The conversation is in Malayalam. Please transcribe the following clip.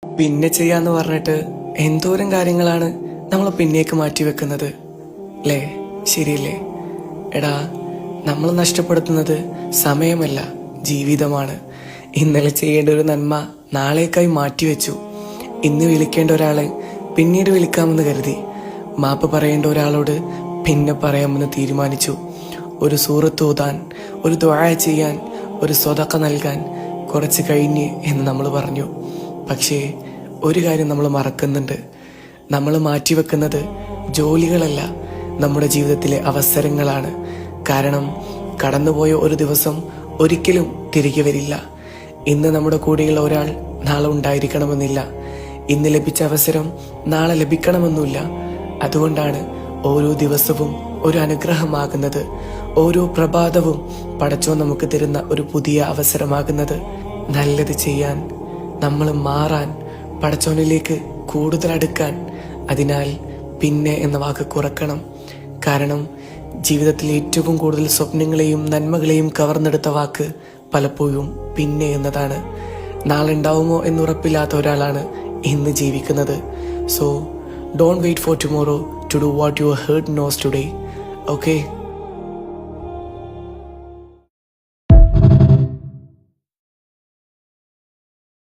പിന്നെ ചെയ്യാന്ന് പറഞ്ഞിട്ട് എന്തോരം കാര്യങ്ങളാണ് നമ്മൾ പിന്നേക്ക് മാറ്റി വെക്കുന്നത് അല്ലേ? ശരിയല്ലേ? എടാ, നമ്മൾ നഷ്ടപ്പെടുത്തുന്നത് സമയമല്ല, ജീവിതമാണ്. ഇന്നലെ ചെയ്യേണ്ട ഒരു നന്മ നാളേക്കായി മാറ്റിവെച്ചു. ഇന്ന് വിളിക്കേണ്ട ഒരാളെ പിന്നീട് വിളിക്കാമെന്ന് കരുതി. മാപ്പ് പറയേണ്ട ഒരാളോട് പിന്നെ പറയാമെന്ന് തീരുമാനിച്ചു. ഒരു സൂറത്ത് ഓതാൻ, ഒരു ദുആ ചെയ്യാൻ, ഒരു സ്വതക്ക നൽകാൻ കുറച്ച് കഴിഞ്ഞ് എന്ന് നമ്മൾ പറഞ്ഞു. പക്ഷേ ഒരു കാര്യം നമ്മൾ മറക്കുന്നുണ്ട്. നമ്മൾ മാറ്റിവെക്കുന്നത് ജോലികളല്ല, നമ്മുടെ ജീവിതത്തിലെ അവസരങ്ങളാണ്. കാരണം കടന്നുപോയ ഒരു ദിവസം ഒരിക്കലും തിരികെ വരില്ല. ഇന്ന് നമ്മുടെ കൂടെയുള്ള ഒരാൾ നാളെ ഉണ്ടായിരിക്കണമെന്നില്ല. ഇന്ന് ലഭിച്ച അവസരം നാളെ ലഭിക്കണമെന്നില്ല. അതുകൊണ്ടാണ് ഓരോ ദിവസവും ഒരു അനുഗ്രഹമാകുന്നത്. ഓരോ പ്രഭാതവും പടച്ചോൻ നമുക്ക് തരുന്ന ഒരു പുതിയ അവസരമാകുന്നത്. നല്ലത് ചെയ്യാൻ, നമ്മൾ മാറാൻ, പടച്ചോനിലേക്ക് കൂടുതൽ അടുക്കാൻ. അതിനാൽ പിന്നെ എന്ന വാക്ക് കുറക്കണം. കാരണം ജീവിതത്തിൽ ഏറ്റവും കൂടുതൽ സ്വപ്നങ്ങളെയും നന്മകളെയും കവർന്നെടുത്ത വാക്ക് പലപ്പോഴും പിന്നെ എന്നതാണ്. നാളെ ഉണ്ടാവുമോ എന്നുറപ്പില്ലാത്ത ഒരാളാണ് ഇന്ന് ജീവിക്കുന്നത്. So don't wait for tomorrow to do what your heart knows today. Okay?